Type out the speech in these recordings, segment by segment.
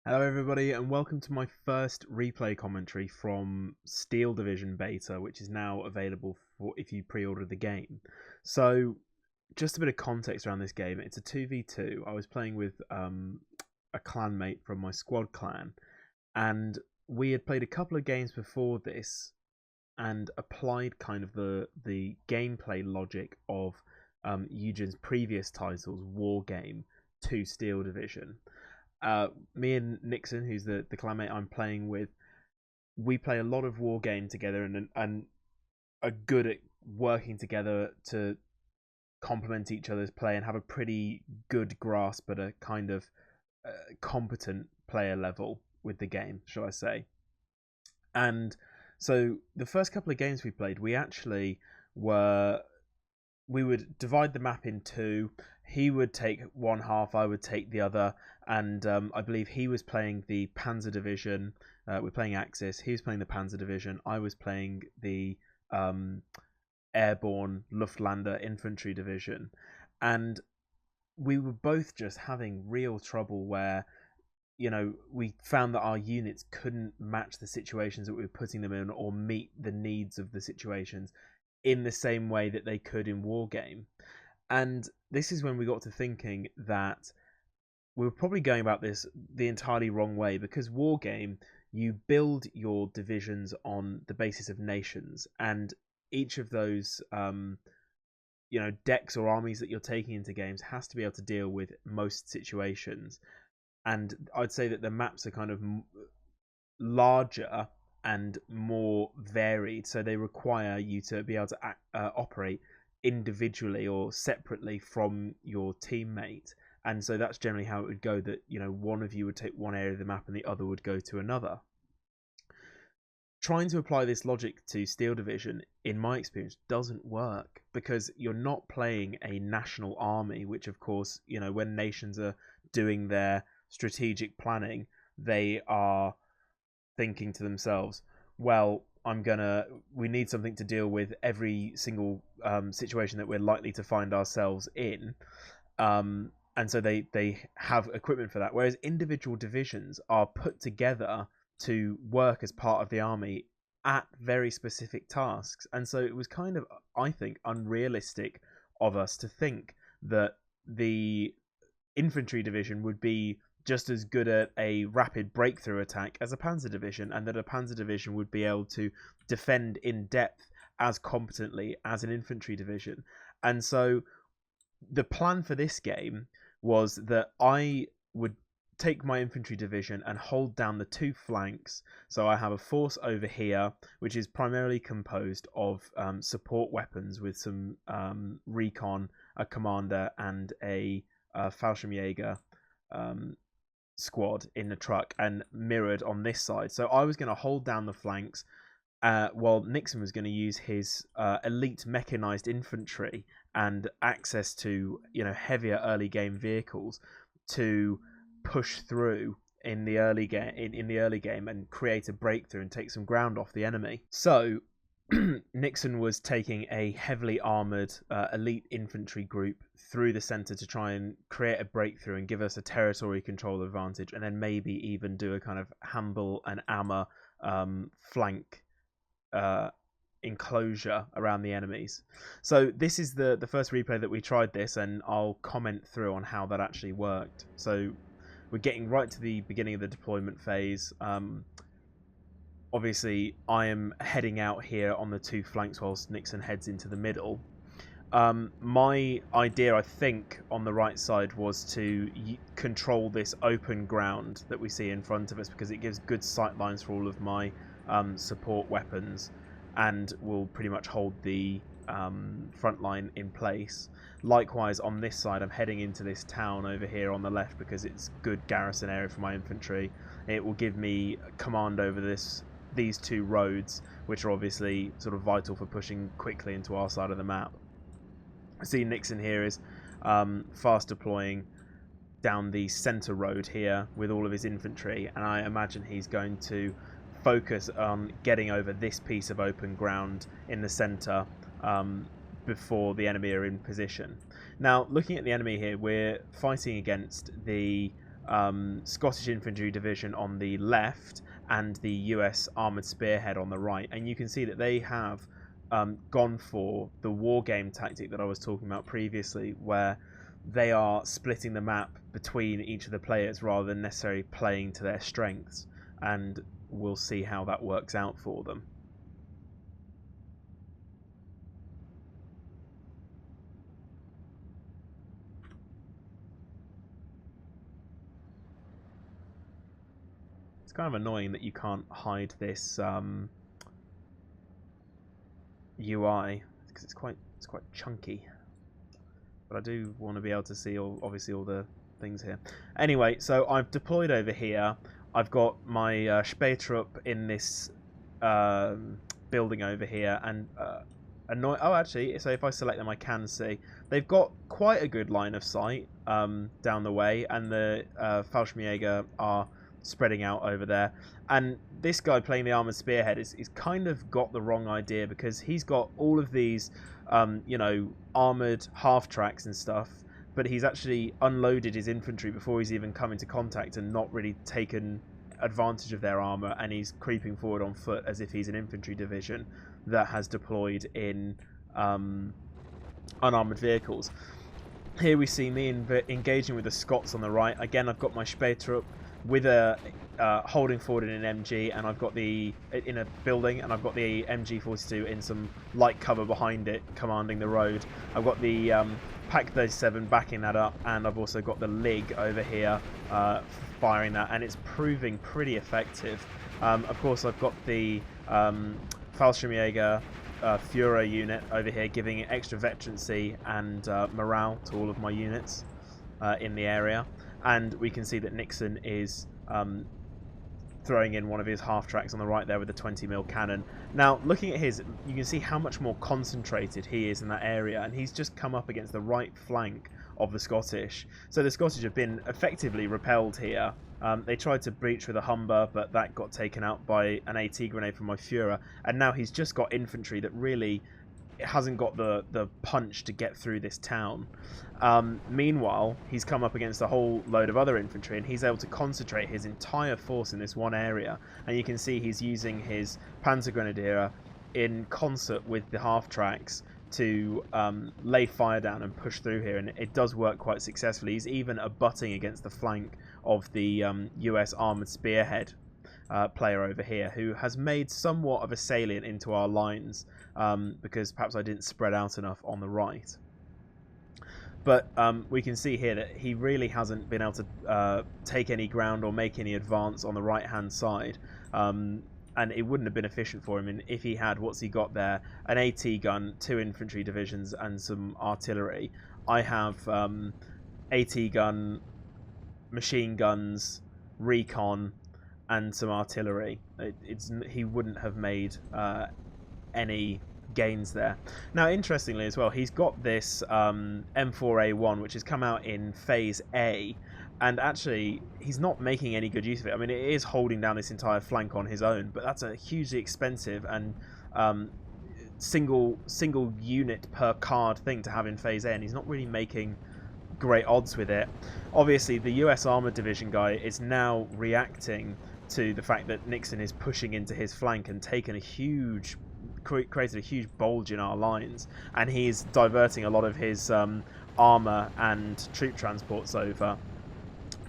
Hello everybody and welcome to my first replay commentary from Steel Division Beta, which is now available for if you pre-order the game. So just a bit of context around this game. It's a 2v2. I was playing with a clanmate from my squad clan, and we had played a couple of games before this and applied kind of the gameplay logic of Eugen's previous titles, Wargame, to Steel Division. Me and Nixon, who's the clanmate I'm playing with, we play a lot of Wargame together and are good at working together to complement each other's play and have a pretty good grasp at a kind of competent player level with the game, shall I say. And so the first couple of games we played, we would divide the map in two. He would take one half, I would take the other, and I believe he was playing the Panzer Division. We're playing Axis. He was playing the Panzer Division. I was playing the Airborne Luftlander Infantry Division, and we were both just having real trouble where, we found that our units couldn't match the situations that we were putting them in or meet the needs of the situations in the same way that they could in Wargame. And this is when we got to thinking that we were probably going about this the entirely wrong way, because Wargame, you build your divisions on the basis of nations, and each of those decks or armies that you're taking into games has to be able to deal with most situations. And I'd say that the maps are kind of larger and more varied, so they require you to be able to operate individually or separately from your teammate. And so that's generally how it would go, that one of you would take one area of the map and the other would go to another. Trying to apply this logic to Steel Division, in my experience, doesn't work, because you're not playing a national army, which of course, when nations are doing their strategic planning, they are thinking to themselves, well, we need something to deal with every single situation that we're likely to find ourselves in. And so they have equipment for that. Whereas individual divisions are put together to work as part of the army at very specific tasks. And so it was kind of, I think, unrealistic of us to think that the infantry division would be just as good at a rapid breakthrough attack as a panzer division, and that a panzer division would be able to defend in depth as competently as an infantry division. And so the plan for this game was that I would take my infantry division and hold down the two flanks. So I have a force over here, which is primarily composed of support weapons with some recon, a commander, and a Fallschirmjäger squad in the truck, and mirrored on this side. So I was going to hold down the flanks, while Nixon was going to use his elite mechanized infantry and access to heavier early game vehicles to push through in the early game and create a breakthrough and take some ground off the enemy. So Nixon was taking a heavily armoured elite infantry group through the centre to try and create a breakthrough and give us a territory control advantage, and then maybe even do a kind of Handel and Ammer flank enclosure around the enemies. So this is the first replay that we tried this, and I'll comment through on how that actually worked. So we're getting right to the beginning of the deployment phase. Obviously, I am heading out here on the two flanks whilst Nixon heads into the middle. My idea, I think, on the right side was to control this open ground that we see in front of us, because it gives good sight lines for all of my support weapons and will pretty much hold the front line in place. Likewise, on this side, I'm heading into this town over here on the left because it's good garrison area for my infantry. It will give me command over these two roads, which are obviously sort of vital for pushing quickly into our side of the map. I see Nixon here is fast deploying down the centre road here with all of his infantry, and I imagine he's going to focus on getting over this piece of open ground in the centre before the enemy are in position. Now, looking at the enemy here, we're fighting against the Scottish Infantry Division on the left and the US Armoured Spearhead on the right. And you can see that they have gone for the Wargame tactic that I was talking about previously, where they are splitting the map between each of the players rather than necessarily playing to their strengths. And we'll see how that works out for them. It's kind of annoying that you can't hide this UI because it's quite chunky. But I do want to be able to see obviously all the things here. Anyway, so I've deployed over here. I've got my Spähtrupp in this building over here, and oh, actually, so if I select them, I can see they've got quite a good line of sight down the way, and the Fallschirmjäger are spreading out over there. And this guy playing the Armoured Spearhead is kind of got the wrong idea, because he's got all of these armoured half-tracks and stuff, but he's actually unloaded his infantry before he's even come into contact and not really taken advantage of their armour, and he's creeping forward on foot as if he's an infantry division that has deployed in unarmoured vehicles. Here we see me engaging with the Scots on the right. Again, I've got my Spähtrupp with a holding forward in an MG, and I've got in a building, and I've got the MG42 in some light cover behind it, commanding the road. I've got the Pak 37 backing that up, and I've also got the Lig over here firing that, and it's proving pretty effective. Of course, I've got the Fallschirmjäger Führer unit over here, giving it extra veterancy and morale to all of my units in the area. And we can see that Nixon is throwing in one of his half-tracks on the right there with a 20mm cannon. Now, looking at his, you can see how much more concentrated he is in that area, and he's just come up against the right flank of the Scottish. So the Scottish have been effectively repelled here. They tried to breach with a Humber, but that got taken out by an AT grenade from my Führer, and now he's just got infantry that really hasn't got the punch to get through this town. Meanwhile, he's come up against a whole load of other infantry, and he's able to concentrate his entire force in this one area. And you can see he's using his Panzergrenadier in concert with the half-tracks to lay fire down and push through here, and it does work quite successfully. He's even abutting against the flank of the US Armoured Spearhead player over here, who has made somewhat of a salient into our lines, because perhaps I didn't spread out enough on the right. But we can see here that he really hasn't been able to take any ground or make any advance on the right-hand side. And it wouldn't have been efficient for him. And if he had, what's he got there? An AT gun, 2 infantry divisions, and some artillery. I have AT gun, machine guns, recon, and some artillery. He wouldn't have made any gains there. Now, interestingly as well, he's got this M4A1, which has come out in Phase A, and actually he's not making any good use of it. I mean, it is holding down this entire flank on his own, but that's a hugely expensive and single unit per card thing to have in Phase A, and he's not really making great odds with it. Obviously, the US Armoured Division guy is now reacting to the fact that Nixon is pushing into his flank and taken created a huge bulge in our lines, and he's diverting a lot of his armour and troop transports over.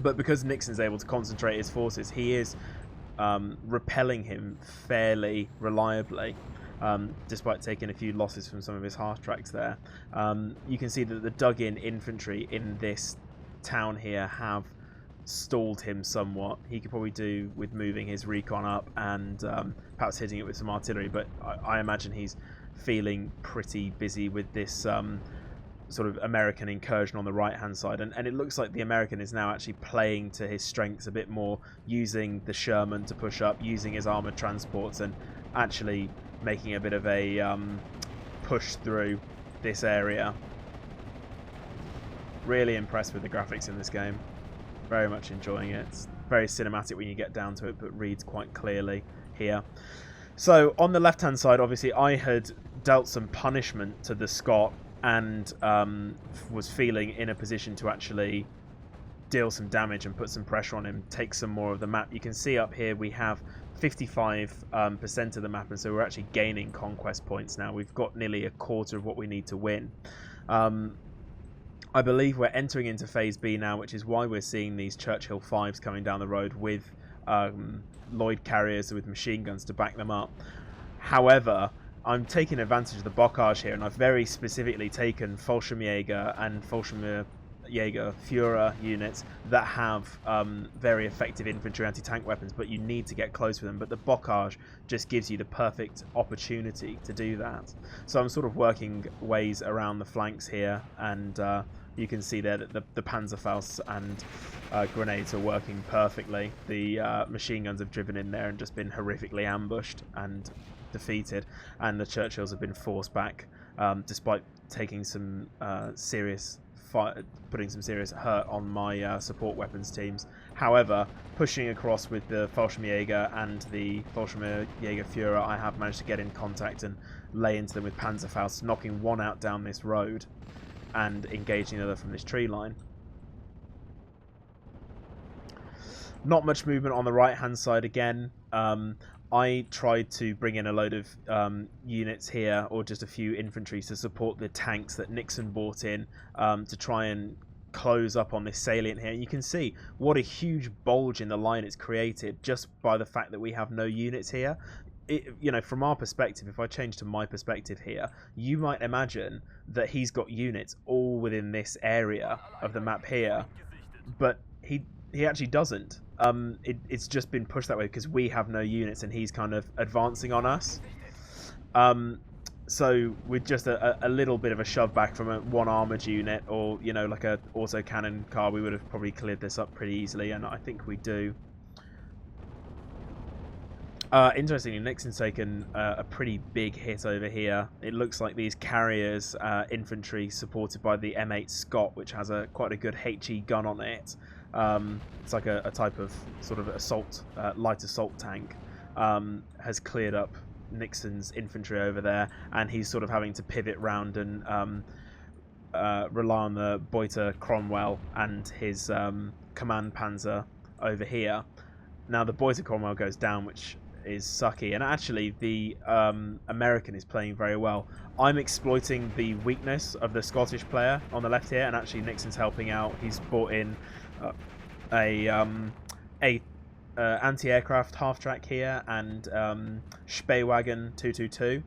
But because Nixon's able to concentrate his forces, he is repelling him fairly reliably, despite taking a few losses from some of his half-tracks there. You can see that the dug-in infantry in this town here have stalled him somewhat. He could probably do with moving his recon up and perhaps hitting it with some artillery, but I imagine he's feeling pretty busy with this sort of American incursion on the right hand side, and it looks like the American is now actually playing to his strengths a bit more, using the Sherman to push up, using his armoured transports, and actually making a bit of a push through this area. Really impressed with the graphics in this game. Very much enjoying it. It's very cinematic when you get down to it, but reads quite clearly here. So on the left hand side, obviously I had dealt some punishment to the Scot, and was feeling in a position to actually deal some damage and put some pressure on him, take some more of the map. You can see up here we have 55% of the map, and so we're actually gaining conquest points now. We've got nearly a quarter of what we need to win. I believe we're entering into Phase B now, which is why we're seeing these Churchill 5s coming down the road with Lloyd carriers with machine guns to back them up. However, I'm taking advantage of the blockage here, and I've very specifically taken Fallschirmjäger and Fallschirmjäger Führer units that have very effective infantry anti-tank weapons, but you need to get close with them. But the blockage just gives you the perfect opportunity to do that. So I'm sort of working ways around the flanks here, and you can see there that the Panzerfaust and grenades are working perfectly. The machine guns have driven in there and just been horrifically ambushed and defeated, and the Churchills have been forced back despite taking some putting some serious hurt on my support weapons teams. However, pushing across with the Fallschirmjäger and the Fallschirmjäger Führer, I have managed to get in contact and lay into them with Panzerfaust, knocking one out down this road and engaging the other from this tree line. Not much movement on the right hand side again. I tried to bring in a load of units here, or just a few infantry to support the tanks that Nixon brought in to try and close up on this salient here. You can see what a huge bulge in the line it's created just by the fact that we have no units here. You know, from our perspective, if I change to my perspective here, you might imagine that he's got units all within this area of the map here, but he actually doesn't. It's just been pushed that way because we have no units and he's kind of advancing on us. So with just a little bit of a shove back from one armoured unit, or, you know, like a autocannon car, we would have probably cleared this up pretty easily, and I think we do. Interestingly, Nixon's taken a pretty big hit over here. It looks like these carriers, infantry supported by the M8 Scott, which has quite a good HE gun on it. It's like a type of sort of assault, light assault tank, has cleared up Nixon's infantry over there, and he's sort of having to pivot round and rely on the Beuter Cromwell and his command panzer over here. Now the Beuter Cromwell goes down, which is sucky, and actually the American is playing very well. I'm exploiting the weakness of the Scottish player on the left here, and actually Nixon's helping out. He's brought in a anti-aircraft half-track here and Spähwagen 222,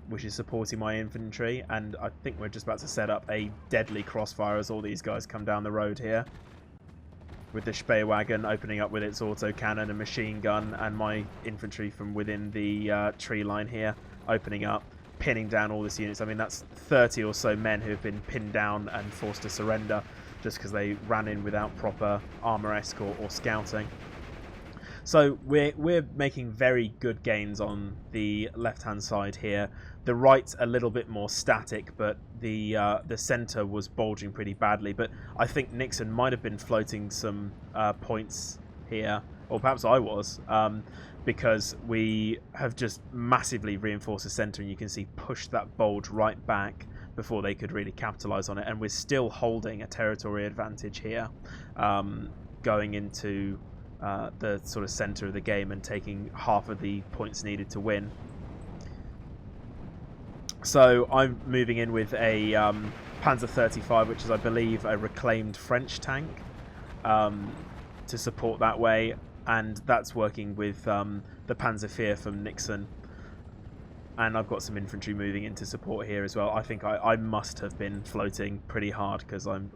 which is supporting my infantry, and I think we're just about to set up a deadly crossfire as all these guys come down the road here, with the Spähwagen opening up with its autocannon and machine gun, and my infantry from within the tree line here opening up, pinning down all these units. I mean, that's 30 or so men who have been pinned down and forced to surrender just because they ran in without proper armour escort or scouting. So we're making very good gains on the left-hand side here. The right a little bit more static, but the centre was bulging pretty badly. But I think Nixon might have been floating some points here, or perhaps I was, because we have just massively reinforced the centre, and you can see pushed that bulge right back before they could really capitalise on it. And we're still holding a territory advantage here, going into the sort of centre of the game and taking half of the points needed to win. So I'm moving in with a Panzer 35, which is, I believe, a reclaimed French tank, to support that way, and that's working with the Panzerfehr from Nixon. And I've got some infantry moving in to support here as well. I think I must have been floating pretty hard, because I'm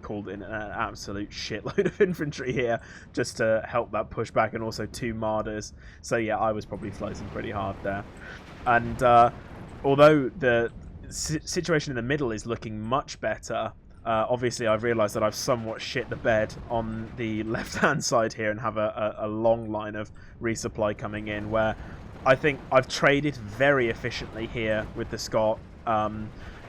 called in an absolute shitload of infantry here just to help that push back, and also 2 Marders. So yeah, I was probably floating pretty hard there. And although the situation in the middle is looking much better, obviously I've realised that I've somewhat shit the bed on the left-hand side here and have a long line of resupply coming in, where I think I've traded very efficiently here with the Scott.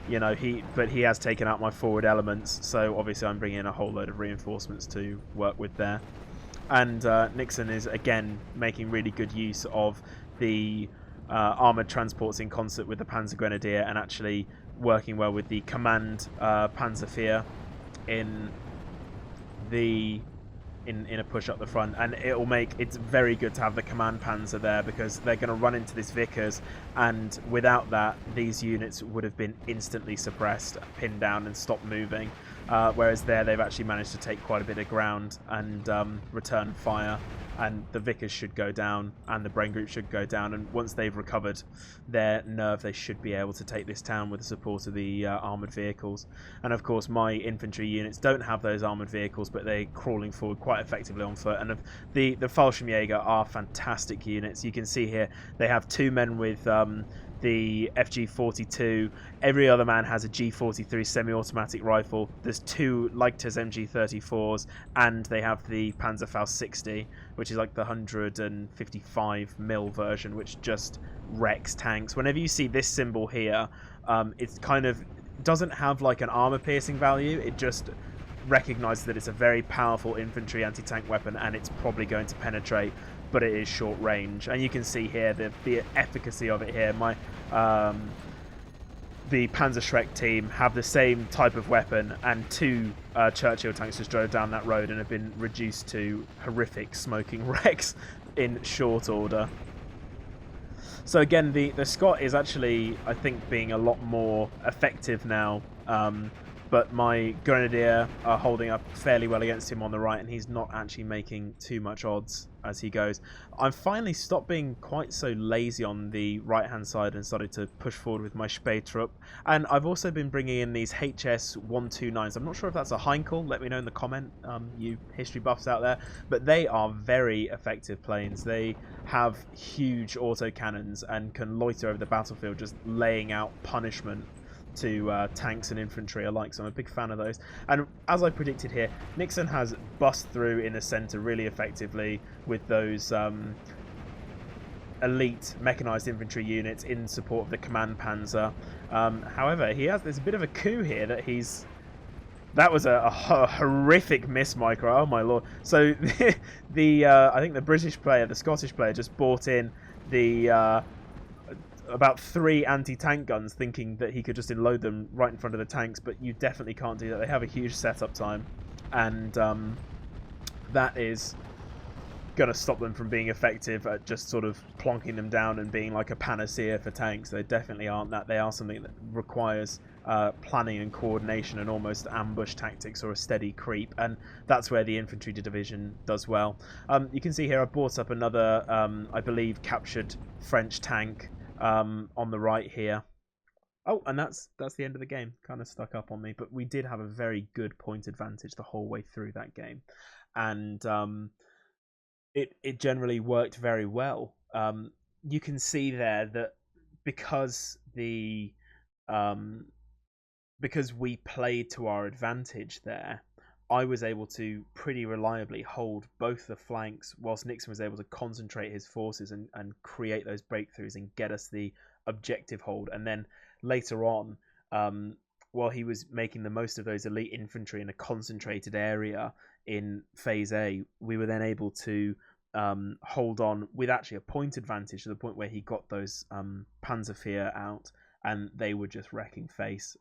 You know, he has taken out my forward elements, so obviously I'm bringing in a whole load of reinforcements to work with there. And Nixon is again making really good use of the armoured transports in concert with the Panzer Grenadier, and actually working well with the command Panzerfehr in the in a push up the front, and it's very good to have the command panzer there, because they're going to run into this Vickers, and without that these units would have been instantly suppressed, pinned down and stopped moving, whereas there they've actually managed to take quite a bit of ground and return fire, and the Vickers should go down and the Brain Group should go down, and once they've recovered their nerve they should be able to take this town with the support of the armoured vehicles. And of course my infantry units don't have those armoured vehicles, but they're crawling forward quite effectively on foot, and the Fallschirmjäger are fantastic units. You can see here they have 2 men with the FG-42. Every other man has a G-43 semi-automatic rifle. There's 2 Leichters MG-34s, and they have the Panzerfaust 60, which is like the 155mm version, which just wrecks tanks. Whenever you see this symbol here, it's kind of doesn't have like an armor-piercing value. It just recognizes that it's a very powerful infantry anti-tank weapon, and it's probably going to penetrate, but it is short range. And you can see here the efficacy of it here. The Panzerschreck team have the same type of weapon, and 2 Churchill tanks just drove down that road and have been reduced to horrific smoking wrecks in short order. So again, the Scot is actually, I think, being a lot more effective now. But my Grenadier are holding up fairly well against him on the right, and he's not actually making too much odds as he goes. I've finally stopped being quite so lazy on the right-hand side and started to push forward with my Spähtrupp. And I've also been bringing in these HS-129s. I'm not sure if that's a Heinkel. Let me know in the comment, you history buffs out there. But they are very effective planes. They have huge autocannons and can loiter over the battlefield, just laying out punishment to tanks and infantry alike, so I'm a big fan of those. And as I predicted here, Nixon has bust through in the centre really effectively with those elite mechanized infantry units in support of the command panzer. However, there's a bit of a coup here that that was a horrific miss, micro. Oh my lord! So I think the British player, the Scottish player, just bought in the about 3 anti-tank guns, thinking that he could just unload them right in front of the tanks, but you definitely can't do that. They have a huge setup time, and that is going to stop them from being effective at just sort of plonking them down and being like a panacea for tanks. They definitely aren't that. They are something that requires planning and coordination and almost ambush tactics or a steady creep, and that's where the infantry division does well. You can see here I brought up another, I believe, captured French tank on the right here. Oh, and that's the end of the game. Kind of stuck up on me, but we did have a very good point advantage the whole way through that game, and it generally worked very well. You can see there that because we played to our advantage there, I was able to pretty reliably hold both the flanks, whilst Nixon was able to concentrate his forces and create those breakthroughs and get us the objective hold. And then later on, while he was making the most of those elite infantry in a concentrated area in Phase A, we were then able to hold on with actually a point advantage to the point where he got those Panzerfehr out, and they were just wrecking face.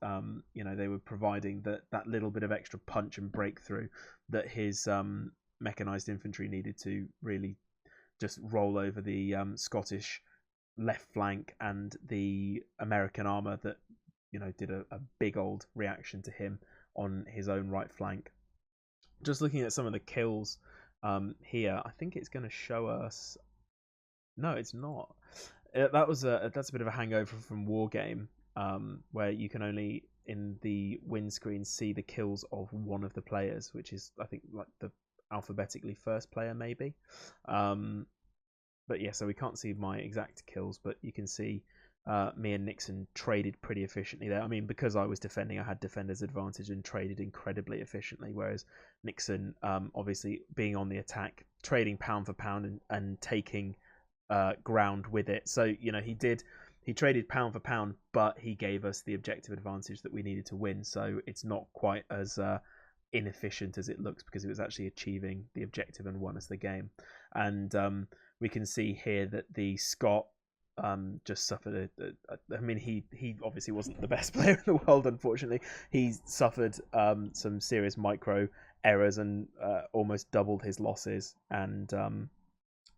They were providing that little bit of extra punch and breakthrough that his mechanized infantry needed to really just roll over the Scottish left flank and the American armor that did a big old reaction to him on his own right flank. Just looking at some of the kills here, I think it's going to show us. No, it's not. That's a bit of a hangover from Wargame, where you can only in the win screen see the kills of one of the players, which is I think like the alphabetically first player maybe. But yeah, so we can't see my exact kills, but you can see me and Nixon traded pretty efficiently there. I mean, because I was defending, I had defender's advantage and traded incredibly efficiently, whereas Nixon, obviously being on the attack, trading pound for pound and taking ground with it. So he traded pound for pound, but he gave us the objective advantage that we needed to win. So it's not quite as inefficient as it looks, because it was actually achieving the objective and won us the game. And we can see here that the Scot just suffered I mean, he obviously wasn't the best player in the world, unfortunately. He suffered some serious micro errors and almost doubled his losses. And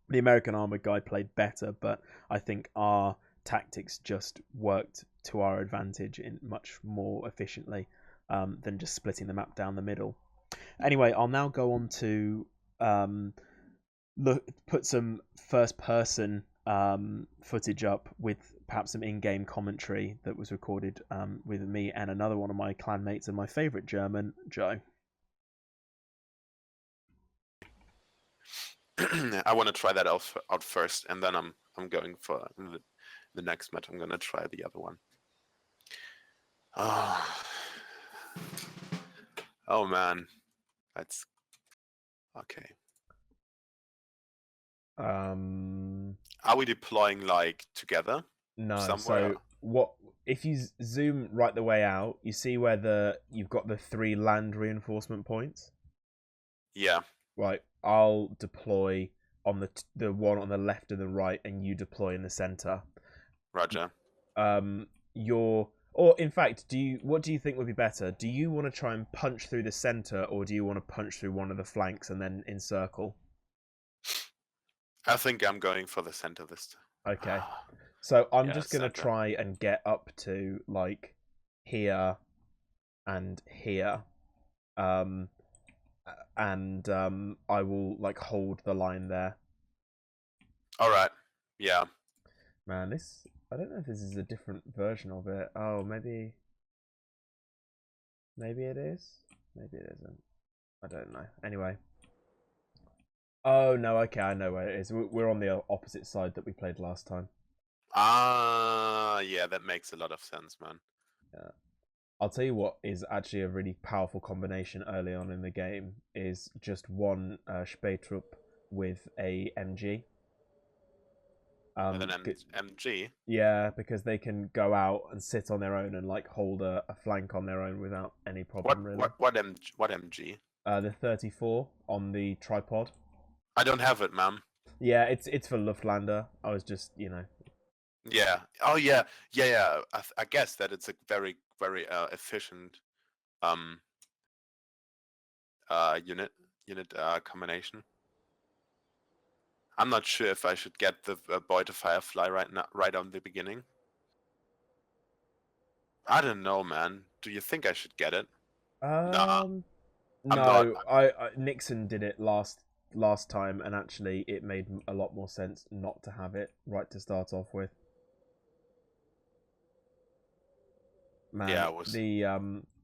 the American armored guy played better, but I think our tactics just worked to our advantage in much more efficiently than just splitting the map down the middle. Anyway, I'll now go on to put some first person footage up with perhaps some in-game commentary that was recorded with me and another one of my clanmates and my favourite German, Joe. I want to try that out first, and then I'm going for the next match. I'm gonna try the other one. Oh man, that's okay. Are we deploying like together? No. Somewhere? So what? If you zoom right the way out, you see where you've got the 3 land reinforcement points. Yeah. Right. I'll deploy on the one on the left and the right, and you deploy in the center. Roger. Or in fact, what do you think would be better? Do you want to try and punch through the center, or do you want to punch through one of the flanks and then encircle? I think I'm going for the center this time. Okay. So I'm just going to try and get up to like here and here. And I will like hold the line there. All right. Yeah. Man, I don't know if this is a different version of it. Oh, maybe it is. Maybe it isn't. I don't know. Anyway. Oh no, okay, I know where it is. We're on the opposite side that we played last time. Yeah, that makes a lot of sense, man. Yeah. I'll tell you what is actually a really powerful combination early on in the game is just one Spähtrupp with a MG. With an MG? Yeah, because they can go out and sit on their own and like hold a flank on their own without any problem. What MG? The 34 on the tripod. I don't have it, man. Yeah, it's for Luftlander. I was just, Yeah. Oh yeah. Yeah. I guess that it's a very efficient unit combination. I'm not sure if I should get the Boy to Firefly right on the beginning. I don't know, man. Do you think I should get it? Nah. No, I Nixon did it last time, and actually it made a lot more sense not to have it right to start off with. Man, yeah, it was the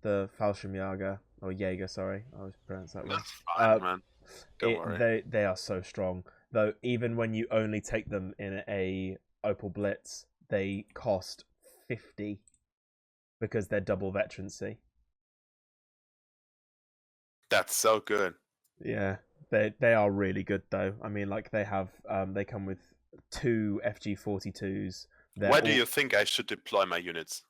Fallschirmjäger or Jaeger, sorry, I was pronounced that way. That's fine, man. Don't worry. They are so strong. Though even when you only take them in a Opel Blitz, they cost 50 because they're double veterancy. That's so good. Yeah, they are really good though. I mean, like they come with 2 FG-42s. Where do you think I should deploy my units?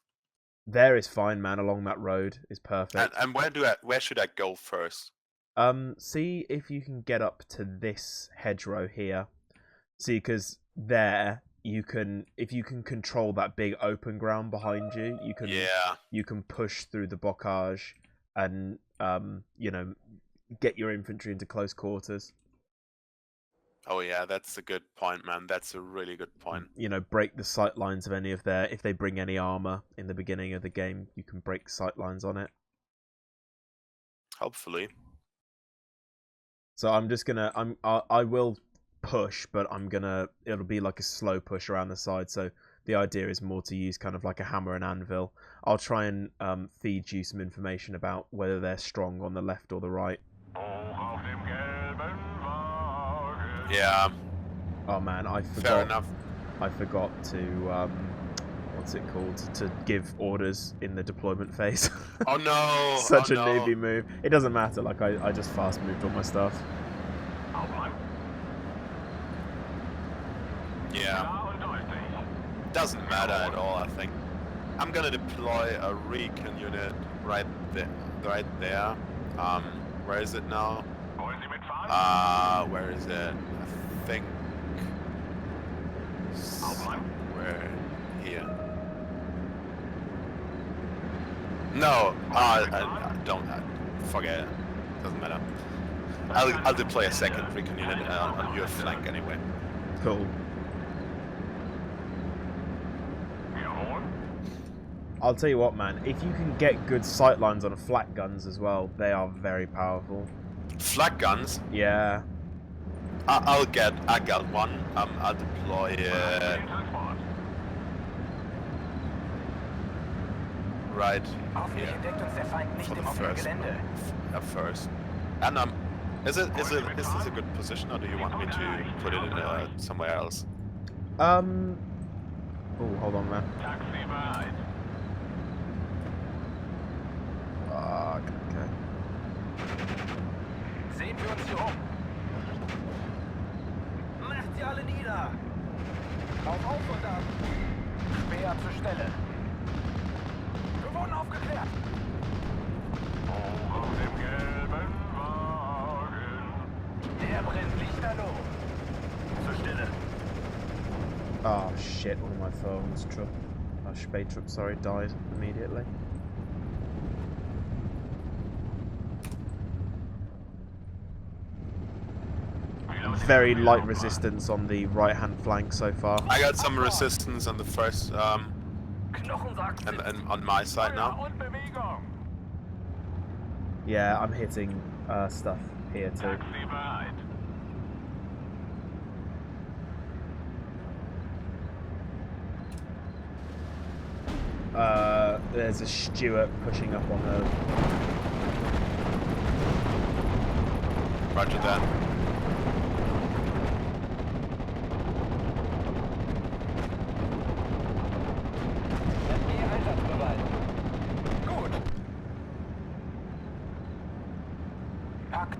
There is fine, man. Along that road is perfect. And where should I go first? See if you can get up to this hedgerow here. See, because there you can, if you can control that big open ground behind you, you can push through the bocage and get your infantry into close quarters. Oh yeah, that's a good point, man. That's a really good point. Break the sight lines of any of if they bring any armor in the beginning of the game, you can break sight lines on it. Hopefully. So I'm just gonna, I will push, but it'll be like a slow push around the side. So the idea is more to use kind of like a hammer and anvil. I'll try and feed you some information about whether they're strong on the left or the right. Yeah. Oh man, I forgot. Fair enough. I forgot to what's it called? To give orders in the deployment phase. Oh no! Such a newbie move. It doesn't matter. Like I just fast moved all my stuff. Yeah. Doesn't matter at all. I think I'm gonna deploy a recon unit right there. Where is it now? Where is it? I think somewhere here. No, I don't. Forget it. Doesn't matter. I'll deploy a second recon unit on your flank anyway. Cool. I'll tell you what, man. If you can get good sight lines on flak guns as well, they are very powerful. Flak guns? Yeah. I got one. I'll deploy right here for the first. And is this a good position, or do you want me to put it in somewhere else? Oh, hold on, man. Okay. Sehen wir uns hier um. Macht sie alle nieder. Auf und ab. Speer zur Stelle. Wir wurden aufgeklärt. Hoch auf dem gelben Wagen. Der brennt lichterloh. Zur Stelle. Oh shit, one of my phones, Spade Truck, sorry, died immediately. Very light resistance on the right hand flank so far. I got some resistance on the first, and on my side now. Yeah, I'm hitting stuff here too. There's a Stuart pushing up on the... Roger that.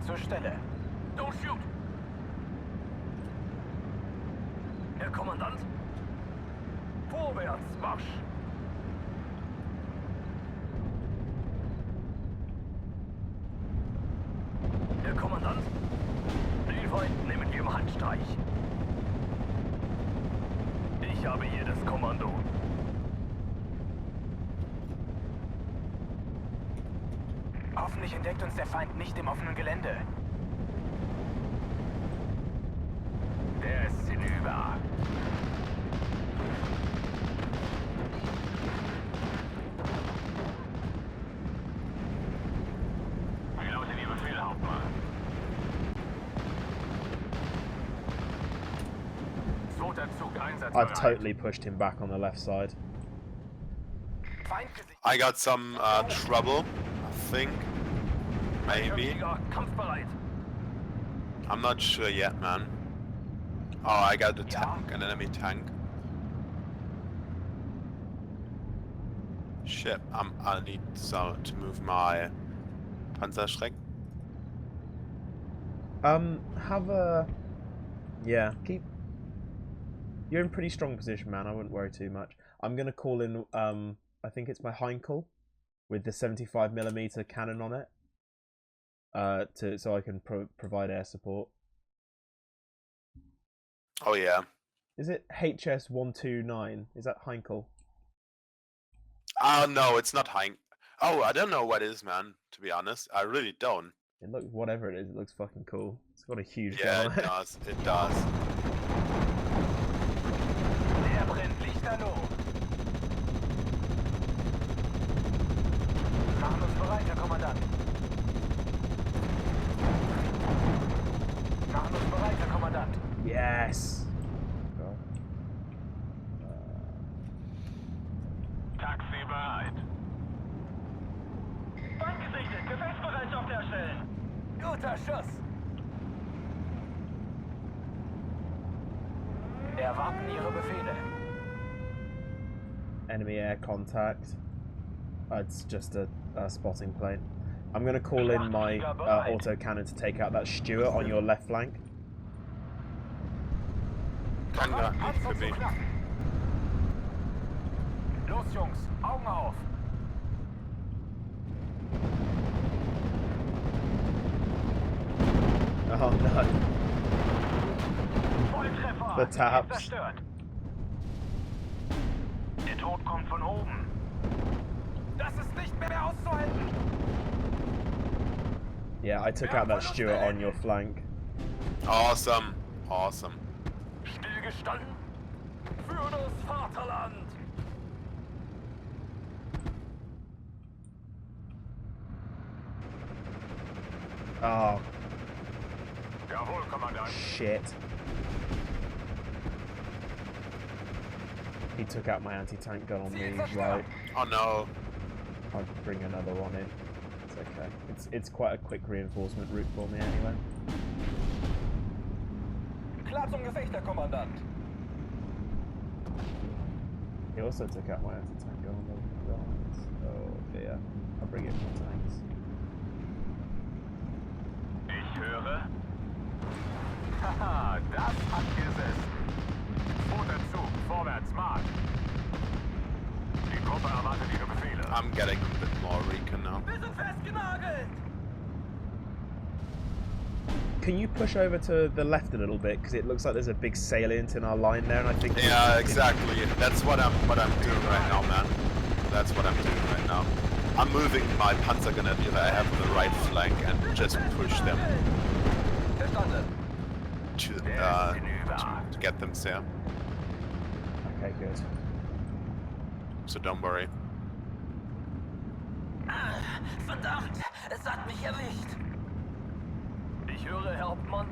Zur Stelle. Don't shoot! Herr Kommandant! Vorwärts, Marsch! Herr Kommandant! Den Feind nehmen wir im Handstreich. Ich habe hier das Kommando. Hoffentlich entdeckt uns der Feind nicht im offenen Gelände. Der ist hinüber. Wie lautet Ihr Befehl, Hauptmann? Zug einsatzbereit. I've totally pushed him back on the left side. I got some trouble, I think. Maybe. I'm not sure yet, man. Oh, I got the tank, an enemy tank. Shit, I need to move my Panzerschreck. Yeah, you're in pretty strong position, man. I wouldn't worry too much. I'm gonna call in, I think it's my Heinkel with the 75mm cannon on it. So I can provide air support. Oh yeah. Is it HS129? Is that Heinkel? Oh no, it's not Heinkel. Oh, I don't know what it is, man. To be honest, I really don't. It looks, whatever it is, it looks fucking cool. It's got a huge yeah, gun on it does. It does. Der brennt lichterloh. Machen uns bereit, Herr Kommandant. Machen uns bereit, Herr Kommandant. Yes. Taxi bereit. Feind gesichtet. Gefechtsbereitschaft herstellen. Guter Schuss. Erwarten Ihre Befehle. Enemy air contact. It's just a spotting plane. I'm going to call in my auto cannon to take out that Stuart on your left flank. Kann gar nicht für mich. Los, Jungs, Augen auf. Oh no. Volltreffer. The taps. Zerstört. Tod kommt von oben. Das ist nicht mehr auszuhalten. Yeah, I took out that Stuart on your flank. Awesome. Awesome. Stillgestanden für das Vaterland. Oh, Jawohl, Kommandant. shit. He took out my anti-tank gun on me, right. Oh no. I'll bring another one in. It's okay. It's quite a quick reinforcement route for me anyway. Klar zum Gefecht, Herr Kommandant. He also took out my anti-tank gun on the right. Oh dear. I'll bring in more tanks. Ich höre. Haha, das hat gesessen. Zweiter Zug, vorwärts, Marsch. Die Gruppe erwartet Ihre Befehle. I'm getting a bit more recon now. Wir sind festgenagelt. Can you push over to the left a little bit? Because it looks like there's a big salient in our line there, and I think... Yeah, exactly. That's what I'm doing right now, man. That's what I'm doing right now. I'm moving my Panzergrenadier that I have on the right flank and just push them Verstanden. to get them there. Okay, good. So don't worry. Verdammt, es hat mich erwischt. Ich höre, Herr Hauptmann.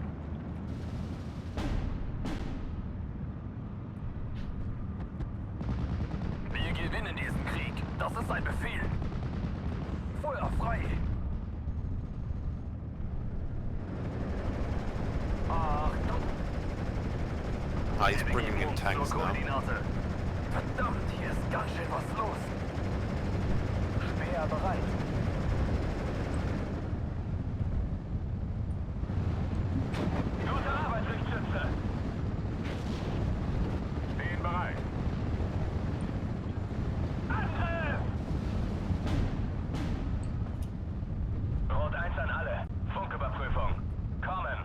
Wir gewinnen diesen Krieg. Das ist ein Befehl. Feuer frei. Achtung. Ah, he's bringing in tanks now. Koordinate. Verdammt, hier ist ganz schön was los. Speer bereit. Gute Arbeit, Lichtschütze. Stehen bereit. Angriff! Rot 1 an alle. Funküberprüfung. Kommen.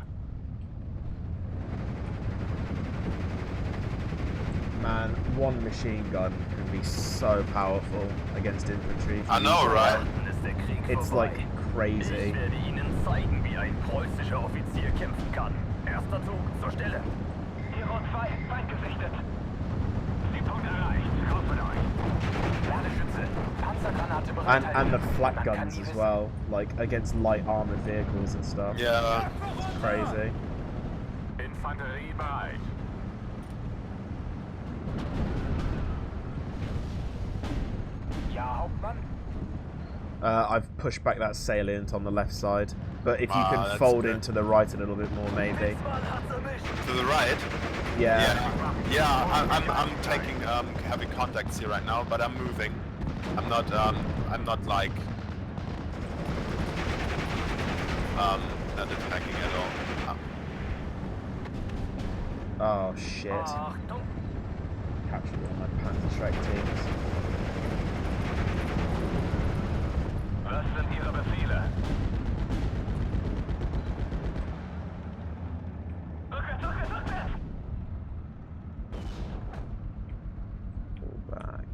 Man, one machine gun can be so powerful against infantry. I know, right? It's like crazy. Ich werde Ihnen zeigen, wie ein preußischer Offizier kämpfen kann. Erster Zug zur Stelle. Hero 2, Feind gesichtet. Siegpunkt erreicht. Raus mit euch. Ladeschütze. Panzergranate bereit. And the flak guns as well, like against light armored vehicles and stuff. Yeah. It's crazy. Infanterie bereit. Ja, Hauptmann. I've pushed back that salient on the left side, but if you can that's fold good. into the right a little bit more, maybe. To the right? Yeah. Yeah, I'm taking heavy contacts here right now, but I'm moving. I'm not like not attacking at all. Oh shit. Achtung. Captured all my Panzerstrike teams. Was sind Ihre Befehle? Rückwärts, rückwärts, rückwärts! Pull back.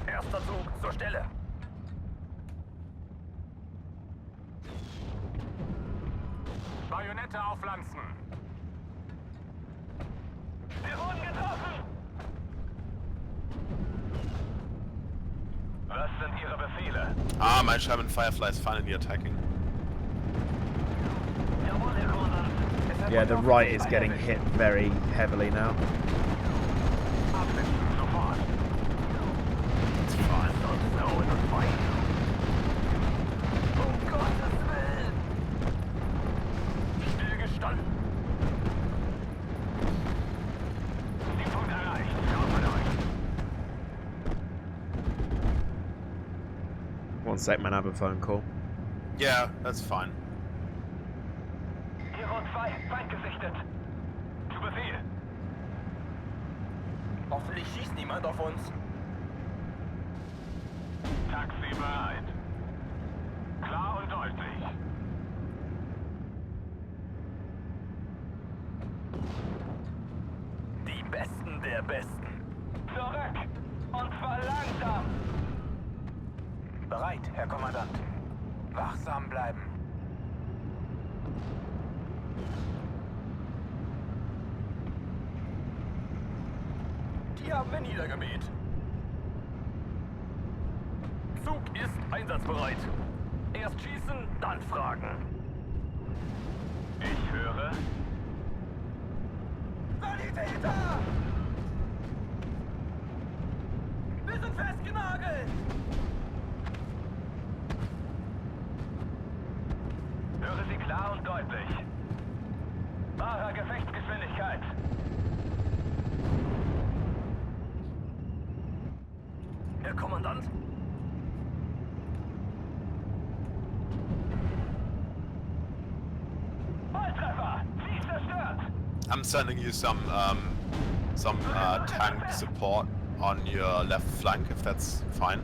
Erster Zug zur Stelle. Bajonette aufpflanzen. Wir wurden getroffen! Was sind Ihre Befehle? Ah, my Sherman Firefly is finally attacking. Jawohl, Herr Kommandant. Yeah, the right is getting hit very heavily now. Absetzen, sofort. It's fine. Sonst in und Feind. Um Gottes Willen! Stillgestanden. Siegpunkt erreicht. Raus mit euch. One sec, man, I have a phone call. Yeah, that's fine. Hero 2, Feind gesichtet. Zu Befehl. Hoffentlich schießt niemand auf uns. Taxi bereit. Klar und deutlich. Die Besten der Besten. Zurück! Bereit, Herr Kommandant. Wachsam bleiben. Die haben wir niedergemäht. Zug ist einsatzbereit. Erst schießen, dann fragen. Ich höre. Sanitäter! Wir sind festgenagelt! Höre Sie klar und deutlich. Wahrer Gefechtsgeschwindigkeit. Herr Kommandant? Volltreffer! Sie ist zerstört! I'm sending you some tank support on your left flank, if that's fine.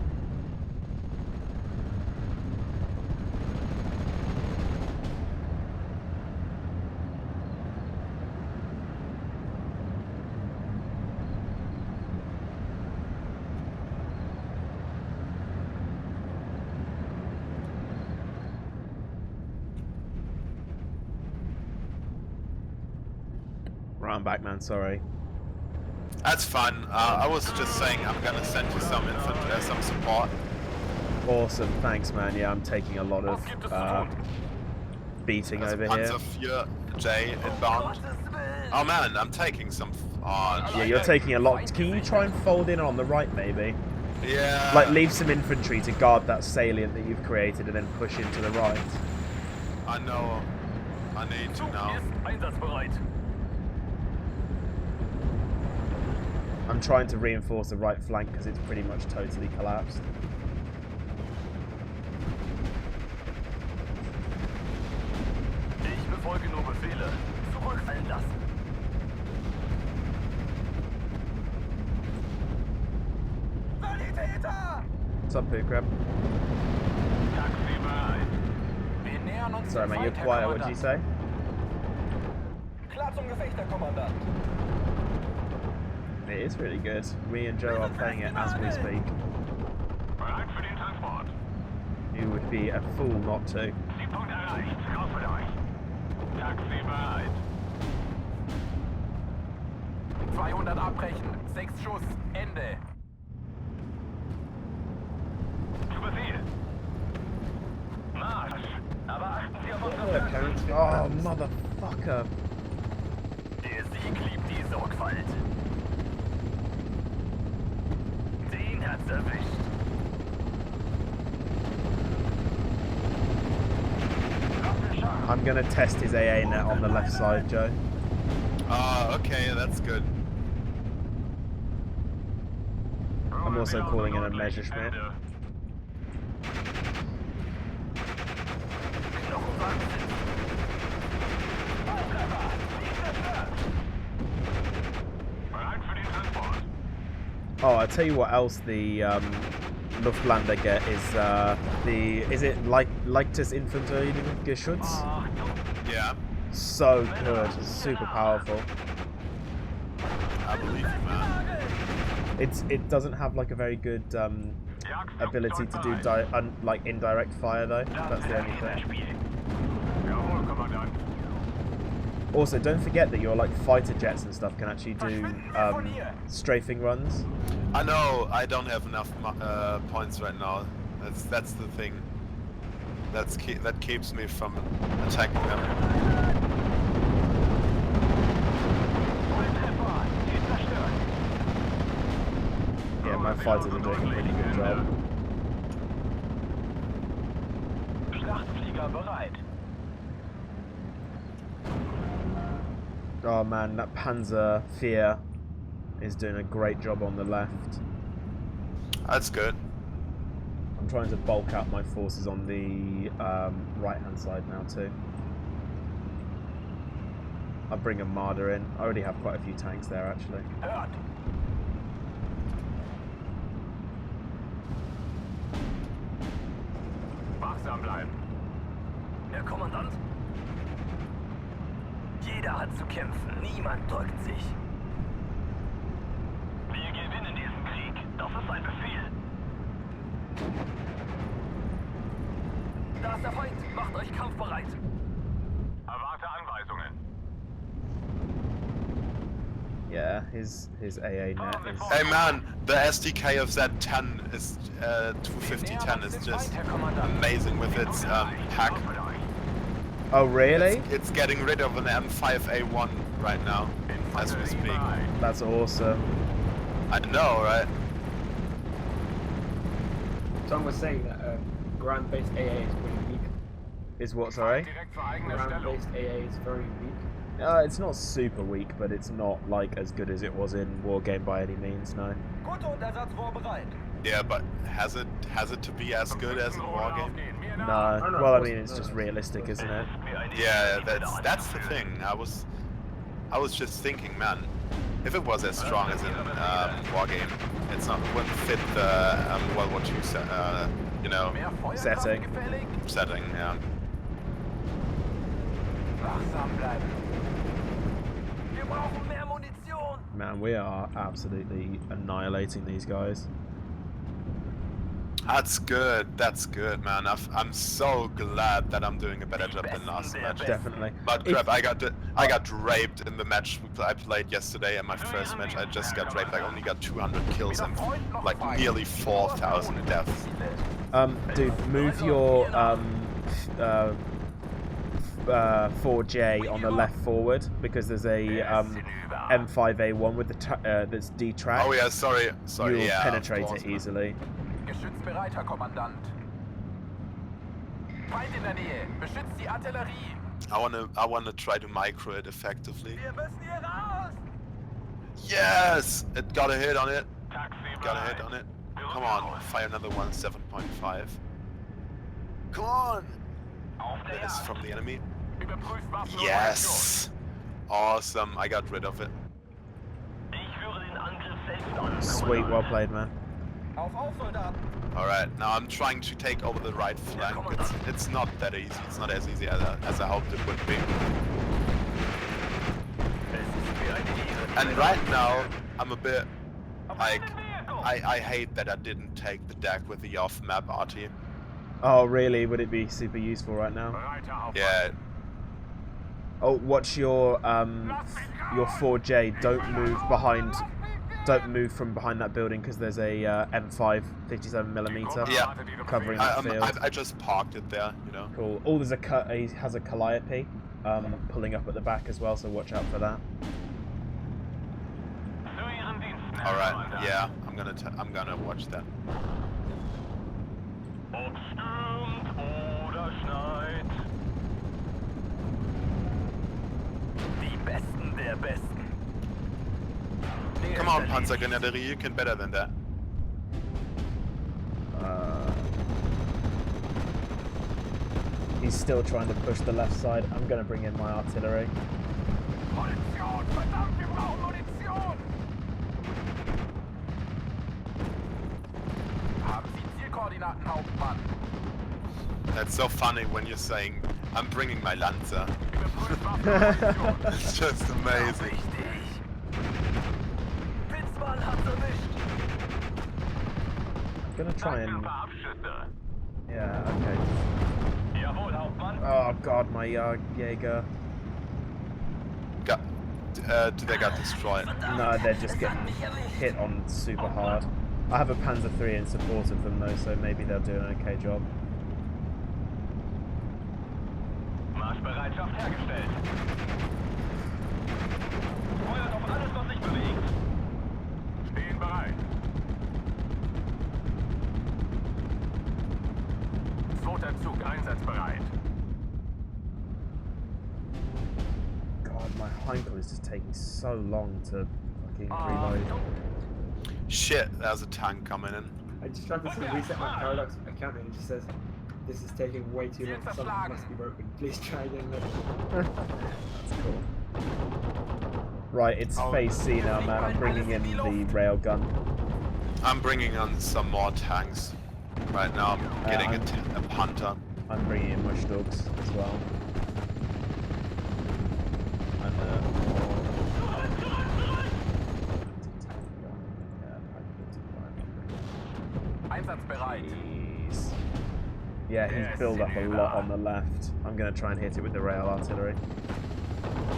Right, I'm back, man. Sorry. That's fine. I was just saying I'm gonna send you some infantry, some support. Awesome. Thanks, man. Yeah, I'm taking a lot of beating over here. Panzer 4J inbound. Oh man, I'm taking some. Oh, Yeah, you're taking a lot. Can you try and fold in on the right, maybe? yeah. Like, leave some infantry to guard that salient that you've created and then push into the right. I know. I need to Zug now. ist einsatzbereit. I'm trying to reinforce the right flank because it's pretty much totally collapsed. Ich befolge nur Befehle. Zurückfallen lassen. Sanitäter! What's up, Boo Crab? Taxi bereit. Wir nähern uns Sorry, dem mate, you're Feind, Herr quiet. What did you Kommandant. say? Klar zum Gefecht, Herr Kommandant. It is really good. Me and Joe are playing it as we speak. Bereit für den Transport. You would be a fool not to. Siegpunkt erreicht. Raus mit euch. Taxi bereit. 200 abbrechen. 6 Schuss. Ende. Zu Befehl. Marsch. Aber achten Sie auf unsere Flanken. Oh, motherfucker. Der Sieg liebt die Sorgfalt. Den hat's erwischt. I'm going to test his AA net on the left side, Joe. Ah, okay, that's good. I'm also calling in a measure Schmidt. Oh, I'll tell you what else the Luftlander get is is it Leichtes Infanteriegeschütz? Yeah, So good, super powerful. I believe you, man. It doesn't have like a very good ability to do like indirect fire though. That's the only thing. Also, don't forget that your like fighter jets and stuff can actually do strafing runs. I know I don't have enough points right now. That's the thing. That keeps me from attacking them. Yeah, my fighters are doing a pretty good job. Schlachtflieger bereit. Oh man, that Panzer 4 is doing a great job on the left. That's good. I'm trying to bulk out my forces on the right hand side now too. I'll bring a Marder in. I already have quite a few tanks there actually. Hört. Wachsam bleiben. Herr Kommandant? Jeder hat zu kämpfen. Niemand drückt sich. Wir gewinnen diesen Krieg. Das ist ein Befehl. Da ist der Feind. Macht euch kampfbereit. Erwarte Anweisungen. Yeah, his AA net is. Hey man, the SDK of Z10 is 25010 is just amazing with its hack. Oh really? It's getting rid of an M5A1 right now as we speak. That's awesome. I know, right? Tom was saying that ground-based AA is pretty weak. Is what, sorry? Ground-based AA is very weak. It's not super weak, but it's not like as good as it was in Wargame by any means, no. Yeah, but has it to be as good as in Wargame? No. no, Well, I of mean, course it's not. just realistic, isn't it? Yeah, that's the thing. I was just thinking, man, if it was as strong as in Wargame, wouldn't fit the World War II Setting. setting. Yeah. Wachsam bleiben. Wir brauchen mehr Munition. Man, we are absolutely annihilating these guys. That's good, man. I'm so glad that I'm doing a better job than last match. Definitely. But crap, I got raped in the match I played yesterday. In my first match, I just got raped. I only got 200 kills and like nearly 4,000 deaths. Dude, move your 4J on the left forward because there's a M5A1 with the that's D-track. Oh yeah, sorry. You'll Yeah, penetrate of course, it man. easily. Geschützbereit, Herr Kommandant. Feind in der Nähe. Beschützt die Artillerie. I wanna try to micro it effectively. Wir müssen hier raus. Yes, it got a hit on it. Got a hit on it. Come on, fire another one. 7.5. Come on. That is from the enemy. Überprüft Waffen. Yes. Awesome. I got rid of it. Ich führe den Angriff selbst an. Sweet, well played, man. Auf Soldaten. All right, now I'm trying to take over the right flank. It's not that easy. It's not as easy as I hoped it would be. And right now, I'm a bit like I hate that I didn't take the deck with the off-map RT. Oh, really? Would it be super useful right now? Yeah. Oh, watch your 4J. Don't move from behind that building because there's a M5 57mm Yeah. covering that field. I just parked it there, you know. Cool. Oh, there's he has a Calliope pulling up at the back as well, so watch out for that. All right. Yeah, I'm gonna watch that. Ob stürmt oder schneit. Die Besten der Besten. Come on, Panzergrenadier, you can better than that. He's still trying to push the left side. I'm going to bring in my artillery. Munition, verdammt, wir brauchen Munition. Haben Sie Zielkoordinaten, Hauptmann? That's so funny when you're saying, I'm bringing my Lanza. It's just amazing. Richtig. Pitzmann hat's erwischt. I'm going to try and... Yeah, okay. Jawohl, Hauptmann. Oh god, my Jaeger. They got destroyed. No, they're just getting hit on super hard. I have a Panzer III in support of them though, so maybe they'll do an okay job. Marschbereitschaft hergestellt. Feuert auf alles, was sich bewegt. Stehen bereit. Zweiter Zug einsatzbereit. God, my Heinkel is just taking so long to fucking reload. Shit, there's a tank coming in. I just tried to reset my Paradox account and it just says, this is taking way too long, something must be broken. Please try again later. That's cool. Right, it's phase C now, man. I'm bringing in the railgun. I'm bringing on some more tanks. Right now I'm getting a punter. I'm bringing in mush dogs as well. And Einsatzbereit. Jeez. Yeah, he's built up a lot on the left. I'm going to try and hit it with the rail artillery.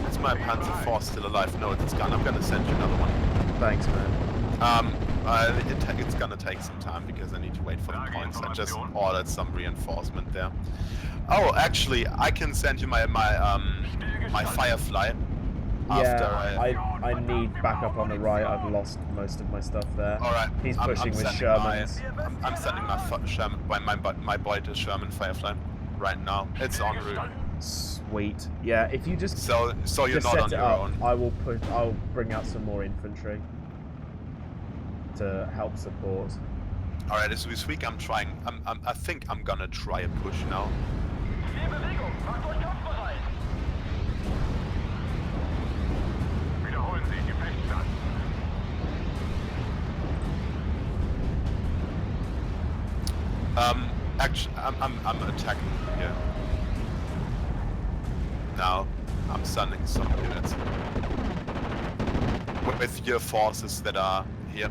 Is my Panzer IV still alive? No, it's gone. I'm gonna send you another one. Thanks, man. It's gonna take some time because I need to wait for the points. I just ordered some reinforcement there. Oh, actually, I can send you my Firefly. Yeah, I need backup on the right. I've lost most of my stuff there. All right. He's pushing with Shermans. I'm sending my boy to Sherman Firefly right now. It's en route. Sweet. Yeah, if you just So you're just not set on it your up, own. I'll bring out some more infantry to help support. All right, this week I think I'm gonna try a push now. Wiederholen Sie Gefechtsstand. Actually, I'm attacking here. Now, I'm sending some units with your forces that are here.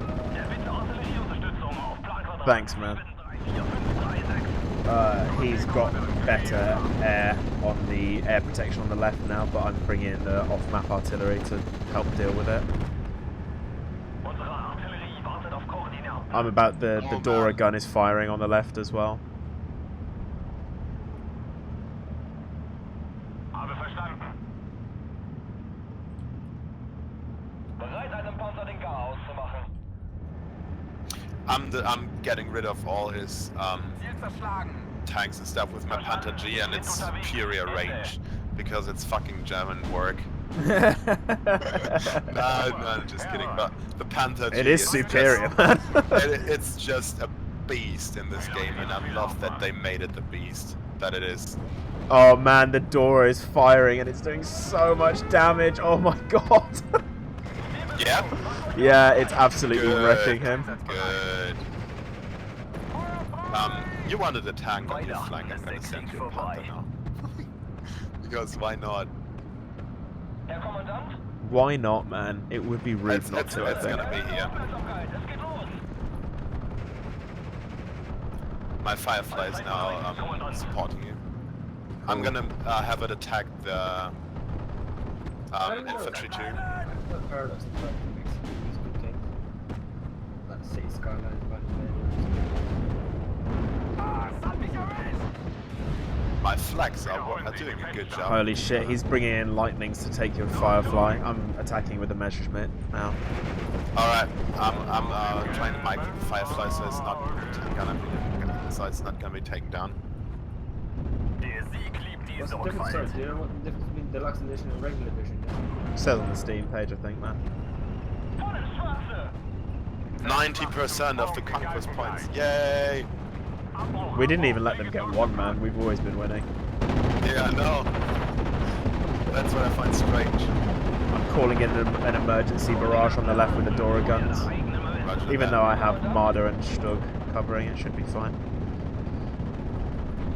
Thanks, man. He's got better air on the air protection on the left now, but I'm bringing in the off-map artillery to help deal with it. I'm about the Dora gun is firing on the left as well. Habe verstanden. Bereit, einem Panzer den Garaus zu machen. I'm getting rid of all his Ziel zerschlagen. tanks and stuff with my Panther G and its superior range because it's fucking German work. No, just kidding. But the Panther G It is superior, man. It's just a beast in this game, and I love that they made it the beast that it is. Oh man, the Dora is firing and it's doing so much damage. Oh my god. Yeah. Yeah, it's absolutely Good. wrecking him. Good. You wanted a tank on your flank. I'm gonna send you a Panther now. Because why not? Herr Kommandant? Why not, man? It would be rude not to, I It's think. gonna be here. Es geht los. My Firefly is now supporting you. I'm gonna have it attack the infantry too. What paradox in fact makes these good games? Like City Skylines, Battle My flags are doing a good job. Holy shit, he's bringing in lightnings to take your Firefly. I'm attacking with the Messerschmitt now. Alright, I'm trying to mic the Firefly so it's not gonna be taken down. Der Sieg liebt die What's the difference? Sorry, do you know what the difference between Deluxe Edition and regular edition is? Says on the Steam page, I think, man. 90% of the conquest points. Yay! We didn't even let them get one, man. We've always been winning. Yeah, I know. That's what I find strange. I'm calling in an emergency barrage on the left with the Dora guns. Roger Even that. though I have Marder and Stug covering, it should be fine.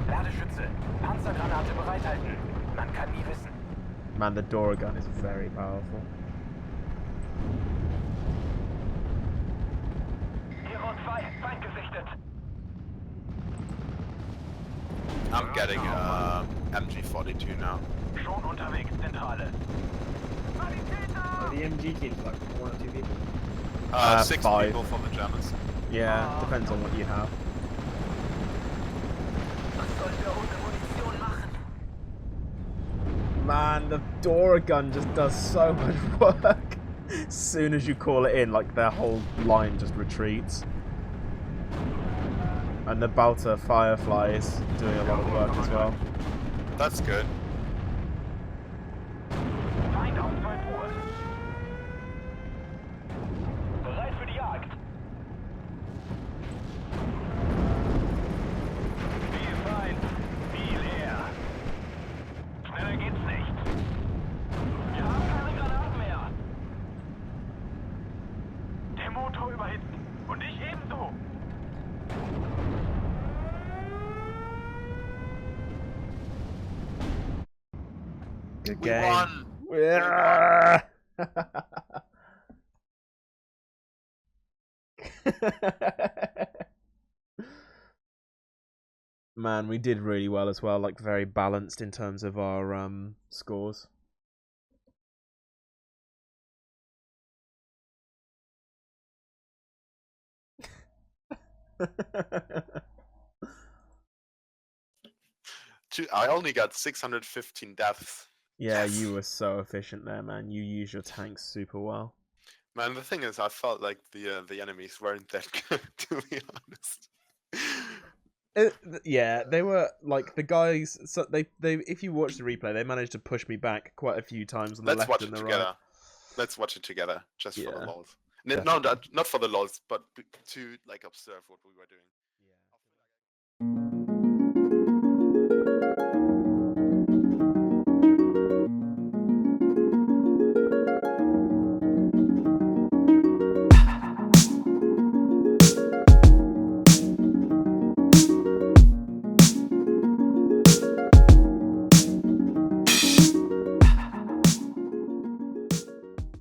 Ladeschütze. Panzergranate bereithalten. Man kann nie wissen. Man, the Dora gun is very powerful. Hero 2, Feind gesichtet. I'm getting MG42 now. Schon unterwegs, Zentrale. Are the MG teams like 1 or 2 people? 6 5. people from the Germans. Yeah, depends on what you have. Was sollen wir ohne Munition machen? Man, the Dora gun just does so much work. As soon as you call it in, like their whole line just retreats. And the Balta Firefly is doing a lot of work as well. That's good. Feind auf 12 Uhr. Bereit für die Jagd. Viel Feind, viel Leer. Schneller geht's nicht. Wir haben keine Granaten mehr. Der Motor überhitzt. Und ich ebenso. Good We game. won! Yeah. Man, we did really well as well. Like very balanced in terms of our scores. I only got 615 deaths. Yeah, Yes. you were so efficient there, man. You use your tanks super well. Man, the thing is, I felt like the enemies weren't that good, to be honest. Yeah, they were like the guys. So they if you watch the replay, they managed to push me back quite a few times on the Let's left watch and it the together. right. Let's watch it together, just for the Yeah, lols. No, definitely. not for the lols, but to like observe what we were doing.